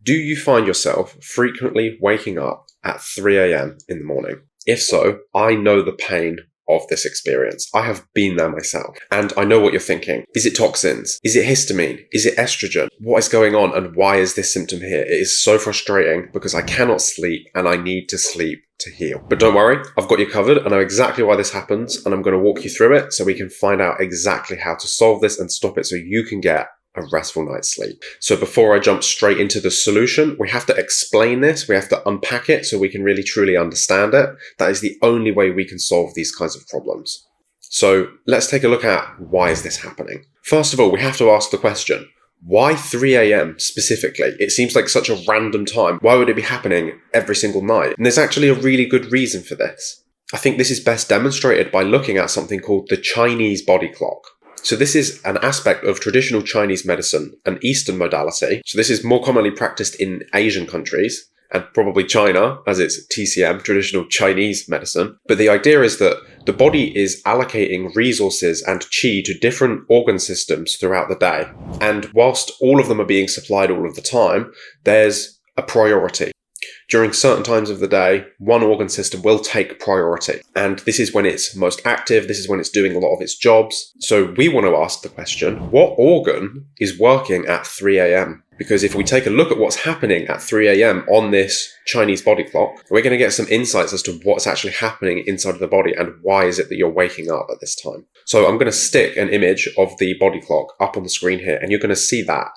Do you find yourself frequently waking up at 3 a.m. in the morning? If so, I know the pain of this experience. I have been there myself, and I know what you're thinking. Is it toxins? Is it histamine? Is it estrogen? What is going on, and why is this symptom here? It is so frustrating because I cannot sleep and I need to sleep to heal. But don't worry, I've got you covered. I know exactly why this happens, and I'm going to walk you through it so we can find out exactly how to solve this and stop it so you can get a restful night's sleep. So before I jump straight into the solution, we have to explain this. We have to unpack it so we can really truly understand it. That is the only way we can solve these kinds of problems. So let's take a look at why is this happening. First of all, we have to ask the question, why 3 a.m. specifically? It seems like such a random time. Why would it be happening every single night? And there's actually a really good reason for this. I think this is best demonstrated by looking at something called the Chinese body clock. So this is an aspect of traditional Chinese medicine, an Eastern modality. So this is more commonly practiced in Asian countries and probably China, as it's TCM, traditional Chinese medicine. But the idea is that the body is allocating resources and qi to different organ systems throughout the day. And whilst all of them are being supplied all of the time, there's a priority. During certain times of the day, one organ system will take priority. And this is when it's most active. This is when it's doing a lot of its jobs. So we want to ask the question, what organ is working at 3 a.m.? Because if we take a look at what's happening at 3 a.m. on this Chinese body clock, we're going to get some insights as to what's actually happening inside of the body and why is it that you're waking up at this time. So I'm going to stick an image of the body clock up on the screen here, and you're going to see that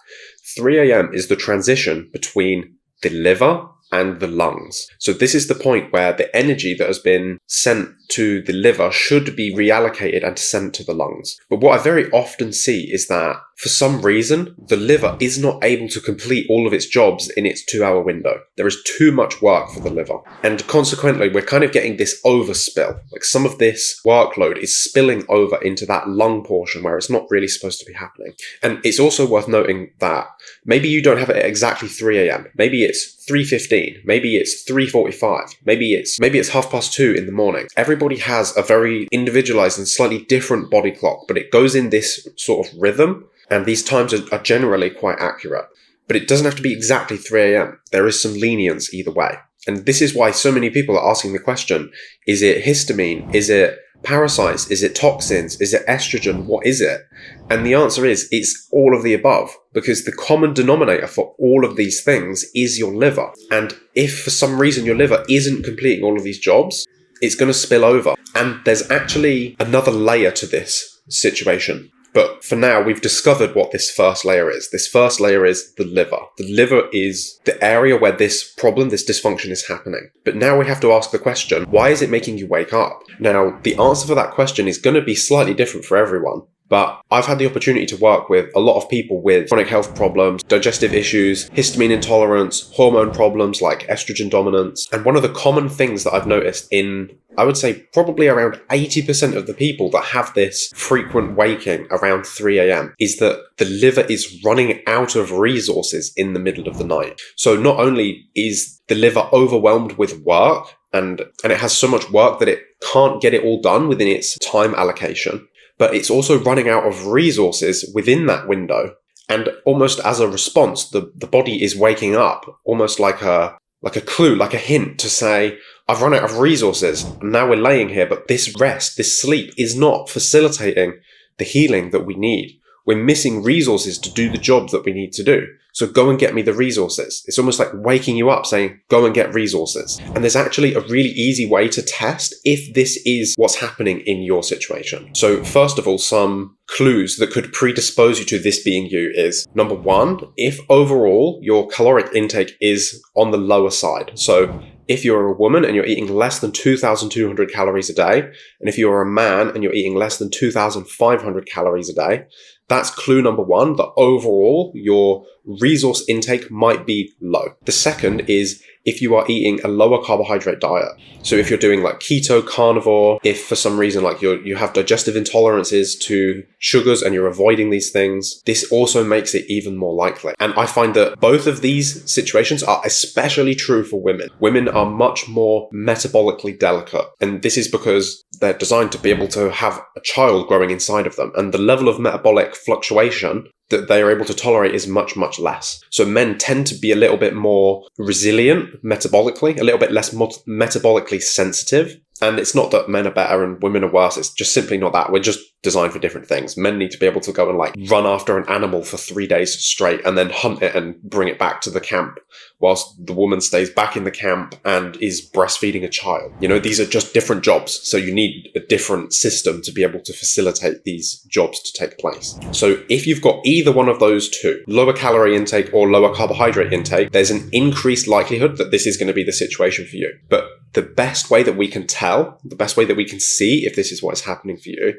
3 a.m. is the transition between the liver and the lungs. So this is the point where the energy that has been sent to the liver should be reallocated and sent to the lungs. But what I very often see is that for some reason, the liver is not able to complete all of its jobs in its 2-hour window. There is too much work for the liver. And consequently, we're kind of getting this overspill. Like some of this workload is spilling over into that lung portion where it's not really supposed to be happening. And it's also worth noting that maybe you don't have it at exactly 3 a.m. Maybe it's 3:15, maybe it's 3:45, maybe it's 2:30 in the morning. Everybody has a very individualized and slightly different body clock, but it goes in this sort of rhythm, and these times are generally quite accurate. But it doesn't have to be exactly 3 a.m. There is some lenience either way. And this is why so many people are asking the question, is it histamine? Is it parasites? Is it toxins? Is it estrogen? What is it? And the answer is, it's all of the above, because the common denominator for all of these things is your liver. And if for some reason your liver isn't completing all of these jobs, it's going to spill over. And there's actually another layer to this situation. But for now, we've discovered what this first layer is. This first layer is the liver. The liver is the area where this problem, this dysfunction is happening. But now we have to ask the question, why is it making you wake up? Now, the answer for that question is going to be slightly different for everyone. But I've had the opportunity to work with a lot of people with chronic health problems, digestive issues, histamine intolerance, hormone problems like estrogen dominance. And one of the common things that I've noticed in, I would say probably around 80% of the people that have this frequent waking around 3 a.m. is that the liver is running out of resources in the middle of the night. So not only is the liver overwhelmed with work and it has so much work that it can't get it all done within its time allocation, but it's also running out of resources within that window. And almost as a response, the body is waking up almost like a clue, like a hint to say, I've run out of resources and now we're laying here, but this rest, this sleep is not facilitating the healing that we need. We're missing resources to do the job that we need to do. So go and get me the resources. It's almost like waking you up saying, go and get resources. And there's actually a really easy way to test if this is what's happening in your situation. So first of all, some clues that could predispose you to this being you is, number one, if overall your caloric intake is on the lower side. So if you're a woman and you're eating less than 2,200 calories a day, and if you're a man and you're eating less than 2,500 calories a day, that's clue number one, that overall your resource intake might be low. The second is if you are eating a lower carbohydrate diet. So if you're doing like keto, carnivore, if for some reason like you have digestive intolerances to sugars and you're avoiding these things, this also makes it even more likely. And I find that both of these situations are especially true for women. Women are much more metabolically delicate. And this is because they're designed to be able to have a child growing inside of them. And the level of metabolic fluctuation that they are able to tolerate is much, much less. So men tend to be a little bit more resilient metabolically, a little bit less metabolically sensitive. And it's not that men are better and women are worse. It's just simply not that. We're just designed for different things. Men need to be able to go and like run after an animal for 3 days straight and then hunt it and bring it back to the camp, whilst the woman stays back in the camp and is breastfeeding a child. You know, these are just different jobs. So you need a different system to be able to facilitate these jobs to take place. So if you've got either one of those two, lower calorie intake or lower carbohydrate intake, there's an increased likelihood that this is going to be the situation for you. But the best way that we can tell, the best way that we can see if this is what is happening for you,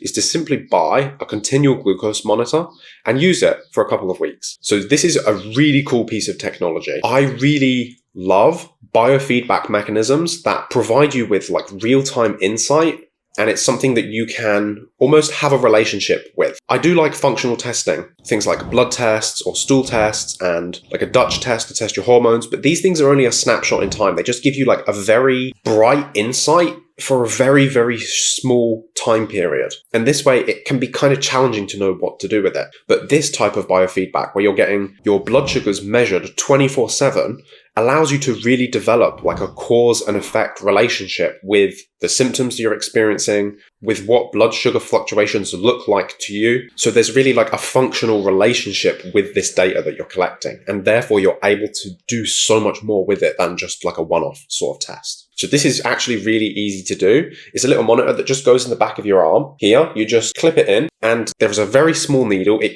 is to simply buy a continual glucose monitor and use it for a couple of weeks. So this is a really cool piece of technology. I really love biofeedback mechanisms that provide you with like real-time insight, and it's something that you can almost have a relationship with. I do like functional testing, things like blood tests or stool tests and like a Dutch test to test your hormones, but these things are only a snapshot in time. They just give you like a very bright insight for a very, very small time period. And this way it can be kind of challenging to know what to do with it. But this type of biofeedback where you're getting your blood sugars measured 24/7 allows you to really develop like a cause and effect relationship with the symptoms you're experiencing, with what blood sugar fluctuations look like to you. So there's really like a functional relationship with this data that you're collecting, and therefore you're able to do so much more with it than just like a one-off sort of test. So this is actually really easy to do. It's a little monitor that just goes in the back of your arm. Here, you just clip it in, and there's a very small needle. It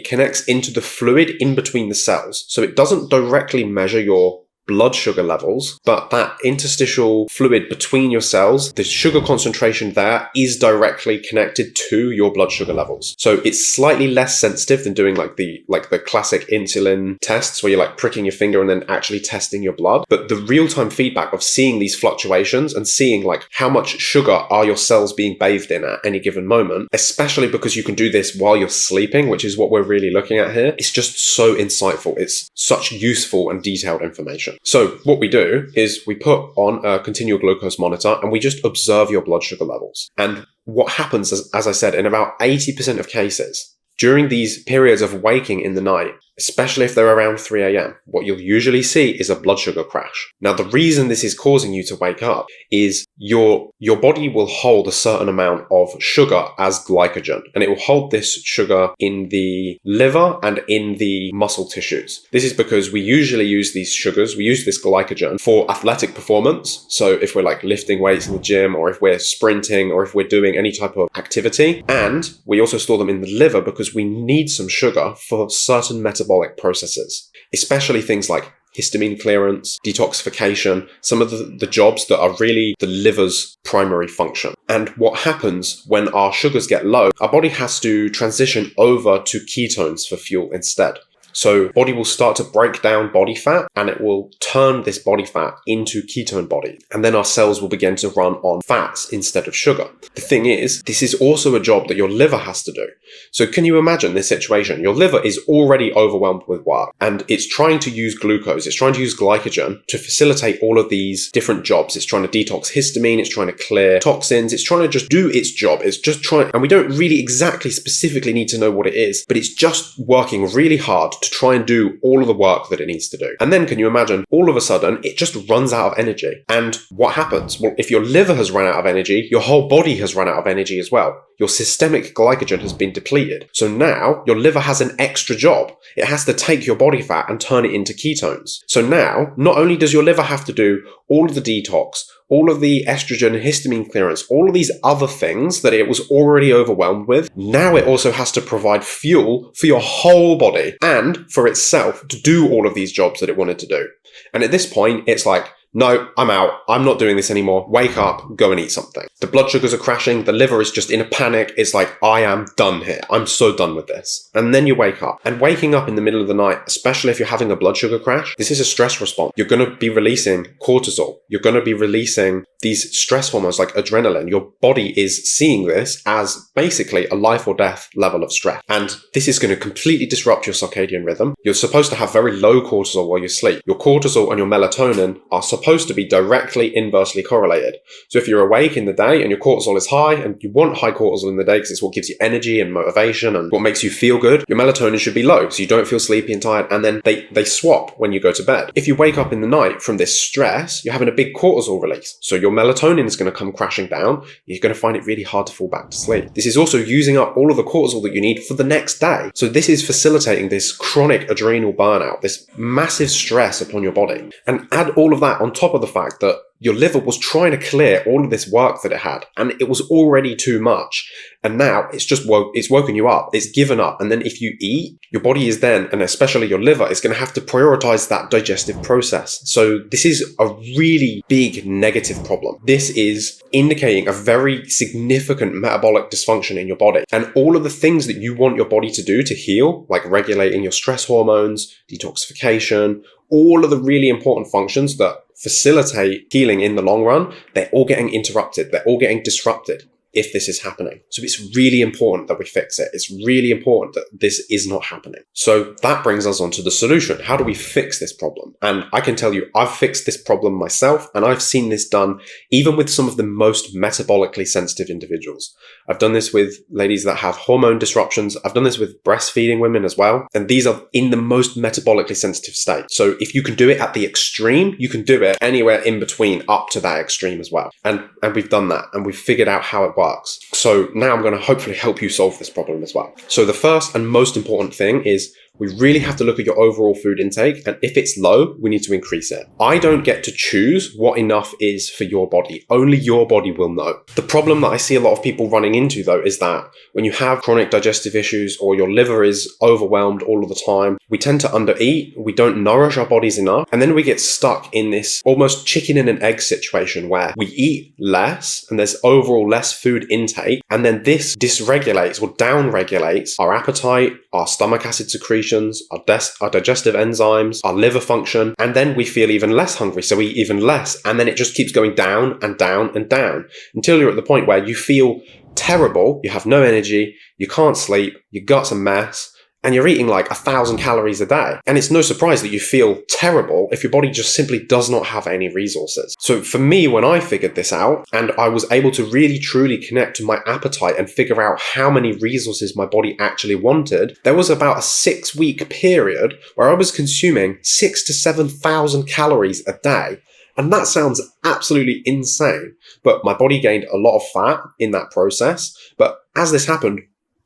connects into the fluid in between the cells. So it doesn't directly measure your blood sugar levels, but that interstitial fluid between your cells, the sugar concentration there is directly connected to your blood sugar levels. So it's slightly less sensitive than doing like the classic insulin tests where you're like pricking your finger and then actually testing your blood. But the real-time feedback of seeing these fluctuations and seeing like how much sugar are your cells being bathed in at any given moment, especially because you can do this while you're sleeping, which is what we're really looking at here. It's just so insightful. It's such useful and detailed information. So what we do is we put on a continual glucose monitor and we just observe your blood sugar levels. And what happens, as I said, in about 80% of cases, during these periods of waking in the night, especially if they're around 3 a.m., what you'll usually see is a blood sugar crash. Now, the reason this is causing you to wake up is your body will hold a certain amount of sugar as glycogen, and it will hold this sugar in the liver and in the muscle tissues. This is because we usually use these sugars, we use this glycogen for athletic performance. So if we're like lifting weights in the gym, or if we're sprinting, or if we're doing any type of activity, and we also store them in the liver because we need some sugar for certain metabolic processes, especially things like histamine clearance, detoxification, some of the jobs that are really the liver's primary function. And what happens when our sugars get low, our body has to transition over to ketones for fuel instead. So body will start to break down body fat, and it will turn this body fat into ketone body. And then our cells will begin to run on fats instead of sugar. The thing is, this is also a job that your liver has to do. So can you imagine this situation? Your liver is already overwhelmed with work, and it's trying to use glucose, it's trying to use glycogen to facilitate all of these different jobs. It's trying to detox histamine, it's trying to clear toxins, it's trying to just do its job. It's just trying, and we don't really exactly specifically need to know what it is, but it's just working really hard to try and do all of the work that it needs to do. And then can you imagine, all of a sudden, it just runs out of energy. And what happens? Well, if your liver has run out of energy, your whole body has run out of energy as well. Your systemic glycogen has been depleted. So now your liver has an extra job. It has to take your body fat and turn it into ketones. So now, not only does your liver have to do all of the detox, all of the estrogen and histamine clearance, all of these other things that it was already overwhelmed with, now it also has to provide fuel for your whole body and for itself to do all of these jobs that it wanted to do. And at this point, it's like, no, I'm out. I'm not doing this anymore. Wake up, go and eat something. The blood sugars are crashing. The liver is just in a panic. It's like, I am done here. I'm so done with this. And then you wake up. And waking up in the middle of the night, especially if you're having a blood sugar crash, this is a stress response. You're going to be releasing cortisol. You're going to be releasing these stress hormones like adrenaline. Your body is seeing this as basically a life or death level of stress. And this is going to completely disrupt your circadian rhythm. You're supposed to have very low cortisol while you sleep. Your cortisol and your melatonin are supposed supposed to be directly inversely correlated. So if you're awake in the day and your cortisol is high, and you want high cortisol in the day because it's what gives you energy and motivation and what makes you feel good, your melatonin should be low so you don't feel sleepy and tired, and then they swap when you go to bed. If you wake up in the night from this stress, you're having a big cortisol release. So your melatonin is going to come crashing down. You're going to find it really hard to fall back to sleep. This is also using up all of the cortisol that you need for the next day. So this is facilitating this chronic adrenal burnout, this massive stress upon your body. And add all of that on top of the fact that your liver was trying to clear all of this work that it had, and it was already too much. And now it's woken you up, it's given up. And then if you eat, your body is then, and especially your liver, is going to have to prioritize that digestive process. So this is a really big negative problem. This is indicating a very significant metabolic dysfunction in your body. And all of the things that you want your body to do to heal, like regulating your stress hormones, detoxification, all of the really important functions that facilitate healing in the long run, they're all getting interrupted. They're all getting disrupted if this is happening. So it's really important that we fix it. It's really important that this is not happening. So that brings us on to the solution. How do we fix this problem? And I can tell you, I've fixed this problem myself, and I've seen this done even with some of the most metabolically sensitive individuals. I've done this with ladies that have hormone disruptions. I've done this with breastfeeding women as well. And these are in the most metabolically sensitive state. So if you can do it at the extreme, you can do it anywhere in between up to that extreme as well. And we've done that, and we've figured out how it works. So now I'm going to hopefully help you solve this problem as well. So the first and most important thing is we really have to look at your overall food intake, and if it's low, we need to increase it. I don't get to choose what enough is for your body. Only your body will know. The problem that I see a lot of people running into, though, is that when you have chronic digestive issues or your liver is overwhelmed all of the time, we tend to undereat, we don't nourish our bodies enough, and then we get stuck in this almost chicken and an egg situation where we eat less and there's overall less food intake, and then this dysregulates or downregulates our appetite, our stomach acid secretion, our digestive enzymes, our liver function, and then we feel even less hungry, so we eat even less, and then it just keeps going down and down and down until you're at the point where you feel terrible, you have no energy, you can't sleep, your gut's a mess, and you're eating like 1,000 calories a day. And it's no surprise that you feel terrible if your body just simply does not have any resources. So for me, when I figured this out and I was able to really truly connect to my appetite and figure out how many resources my body actually wanted, there was about a 6-week period where I was consuming 6,000 to 7,000 calories a day. And that sounds absolutely insane, but my body gained a lot of fat in that process. But as this happened,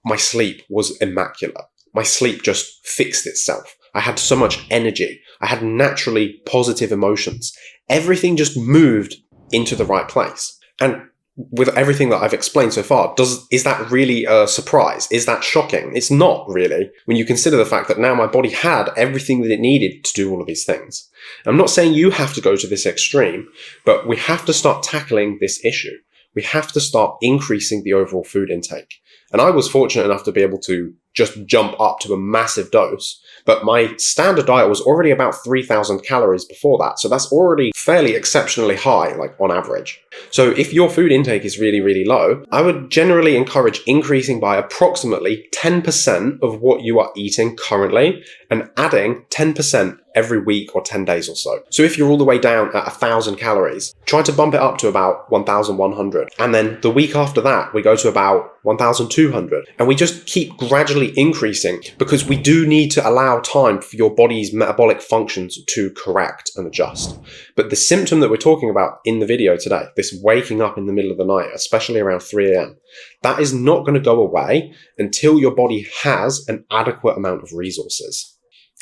my sleep was immaculate. My sleep just fixed itself. I had so much energy. I had naturally positive emotions. Everything just moved into the right place. And with everything that I've explained so far, is that really a surprise? Is that shocking? It's not really, when you consider the fact that now my body had everything that it needed to do all of these things. I'm not saying you have to go to this extreme, but we have to start tackling this issue. We have to start increasing the overall food intake. And I was fortunate enough to be able to just jump up to a massive dose. But my standard diet was already about 3,000 calories before that. So that's already fairly exceptionally high, like on average. So if your food intake is really, really low, I would generally encourage increasing by approximately 10% of what you are eating currently and adding 10% every week or 10 days or so. So if you're all the way down at 1,000 calories, try to bump it up to about 1,100. And then the week after that, we go to about 1,200. And we just keep gradually increasing because we do need to allow time for your body's metabolic functions to correct and adjust. But the symptom that we're talking about in the video today, this waking up in the middle of the night, especially around 3 a.m., that is not going to go away until your body has an adequate amount of resources.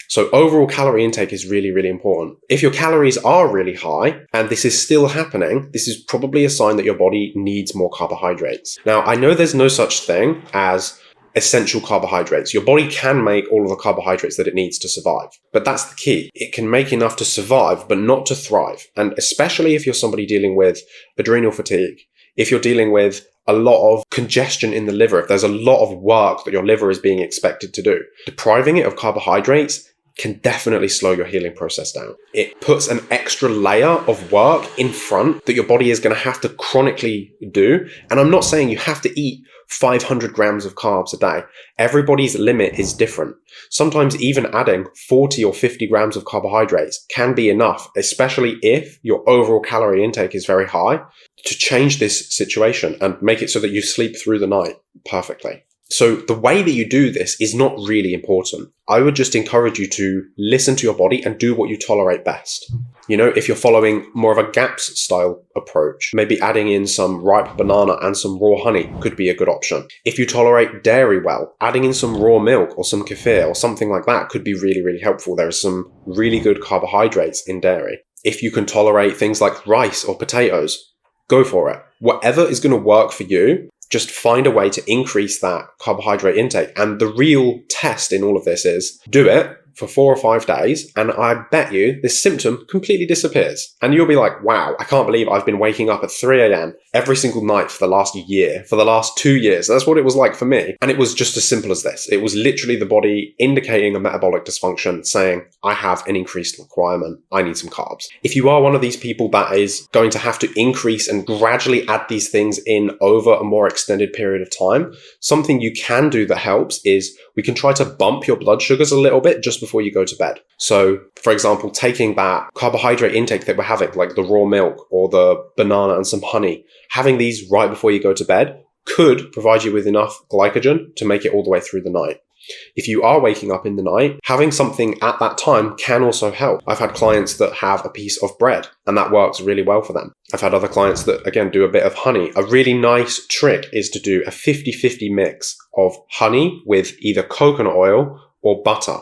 So overall calorie intake is really, really important. If your calories are really high and this is still happening, this is probably a sign that your body needs more carbohydrates. Now, I know there's no such thing as essential carbohydrates. Your body can make all of the carbohydrates that it needs to survive. But that's the key. It can make enough to survive, but not to thrive. And especially if you're somebody dealing with adrenal fatigue, if you're dealing with a lot of congestion in the liver, if there's a lot of work that your liver is being expected to do, depriving it of carbohydrates can definitely slow your healing process down. It puts an extra layer of work in front that your body is going to have to chronically do. And I'm not saying you have to eat 500 grams of carbs a day. Everybody's limit is different. Sometimes even adding 40 or 50 grams of carbohydrates can be enough, especially if your overall calorie intake is very high, to change this situation and make it so that you sleep through the night perfectly. So the way that you do this is not really important. I would just encourage you to listen to your body and do what you tolerate best. You know, if you're following more of a GAPS style approach, maybe adding in some ripe banana and some raw honey could be a good option. If you tolerate dairy well, adding in some raw milk or some kefir or something like that could be really, really helpful. There are some really good carbohydrates in dairy. If you can tolerate things like rice or potatoes, go for it. Whatever is going to work for you, just find a way to increase that carbohydrate intake. And the real test in all of this is do it for 4 or 5 days, and I bet you this symptom completely disappears. And you'll be like, wow, I can't believe I've been waking up at 3 a.m. every single night for the last year, for the last 2 years. That's what it was like for me. And it was just as simple as this. It was literally the body indicating a metabolic dysfunction, saying, I have an increased requirement. I need some carbs. If you are one of these people that is going to have to increase and gradually add these things in over a more extended period of time, something you can do that helps is we can try to bump your blood sugars a little bit just before you go to bed. So, for example, taking that carbohydrate intake that we're having, like the raw milk or the banana and some honey, having these right before you go to bed could provide you with enough glycogen to make it all the way through the night. If you are waking up in the night, having something at that time can also help. I've had clients that have a piece of bread and that works really well for them. I've had other clients that, again, do a bit of honey. A really nice trick is to do a 50-50 mix of honey with either coconut oil or butter,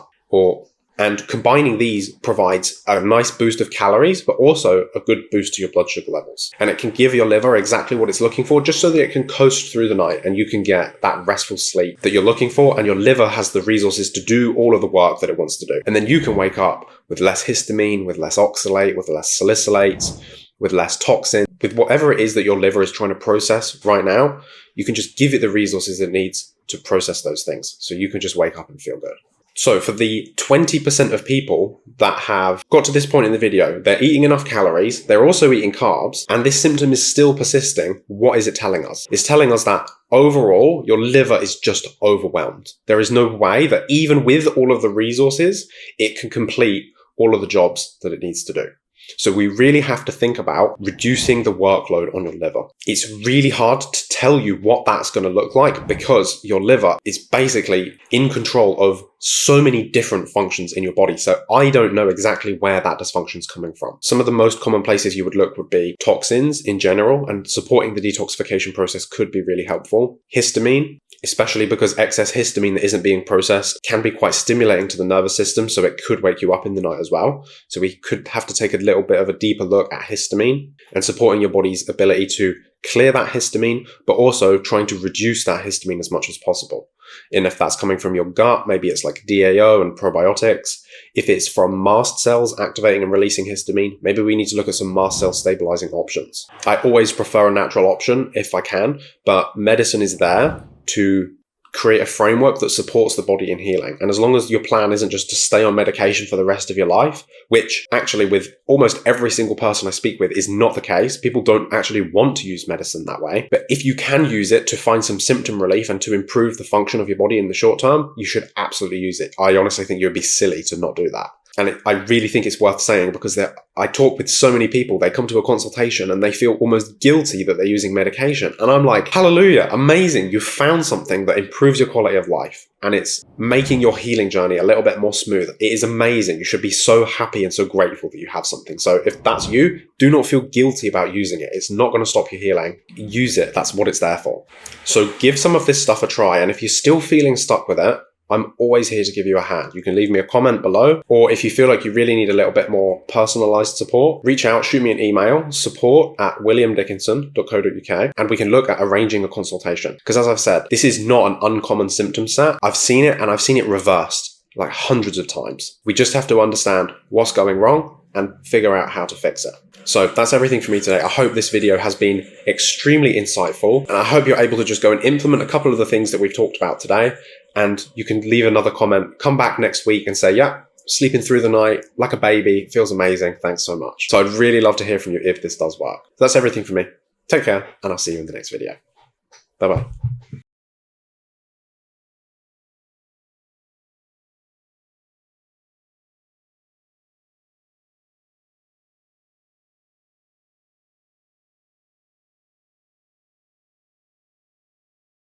and combining these provides a nice boost of calories, but also a good boost to your blood sugar levels. And it can give your liver exactly what it's looking for, just so that it can coast through the night and you can get that restful sleep that you're looking for, and your liver has the resources to do all of the work that it wants to do. And then you can wake up with less histamine, with less oxalate, with less salicylates, with less toxin, with whatever it is that your liver is trying to process right now. You can just give it the resources it needs to process those things, so you can just wake up and feel good. So for the 20% of people that have got to this point in the video, they're eating enough calories, they're also eating carbs, and this symptom is still persisting, what is it telling us? It's telling us that overall, your liver is just overwhelmed. There is no way that even with all of the resources, it can complete all of the jobs that it needs to do. So we really have to think about reducing the workload on your liver. It's really hard to tell you what that's going to look like because your liver is basically in control of so many different functions in your body. So I don't know exactly where that dysfunction is coming from. Some of the most common places you would look would be toxins in general, and supporting the detoxification process could be really helpful. Histamine, especially because excess histamine that isn't being processed can be quite stimulating to the nervous system, so it could wake you up in the night as well. So we could have to take a little bit of a deeper look at histamine and supporting your body's ability to clear that histamine, but also trying to reduce that histamine as much as possible. And if that's coming from your gut, maybe it's like DAO and probiotics. If it's from mast cells activating and releasing histamine, maybe we need to look at some mast cell stabilizing options. I always prefer a natural option if I can, but medicine is there to create a framework that supports the body in healing. And as long as your plan isn't just to stay on medication for the rest of your life, which actually with almost every single person I speak with is not the case. People don't actually want to use medicine that way. But if you can use it to find some symptom relief and to improve the function of your body in the short term, you should absolutely use it. I honestly think you'd be silly to not do that. And I really think it's worth saying because I talk with so many people, they come to a consultation and they feel almost guilty that they're using medication. And I'm like, hallelujah, amazing. You've found something that improves your quality of life and it's making your healing journey a little bit more smooth. It is amazing. You should be so happy and so grateful that you have something. So if that's you, do not feel guilty about using it. It's not going to stop your healing. Use it. That's what it's there for. So give some of this stuff a try. And if you're still feeling stuck with it, I'm always here to give you a hand. You can leave me a comment below, or if you feel like you really need a little bit more personalized support, reach out, shoot me an email, support@williamdickinson.co.uk, and we can look at arranging a consultation. Because as I've said, this is not an uncommon symptom set. I've seen it and I've seen it reversed like hundreds of times. We just have to understand what's going wrong and figure out how to fix it. So that's everything for me today. I hope this video has been extremely insightful, and I hope you're able to just go and implement a couple of the things that we've talked about today. And you can leave another comment, come back next week and say, yeah, sleeping through the night like a baby, feels amazing. Thanks so much. So I'd really love to hear from you if this does work. That's everything for me. Take care, and I'll see you in the next video. Bye-bye.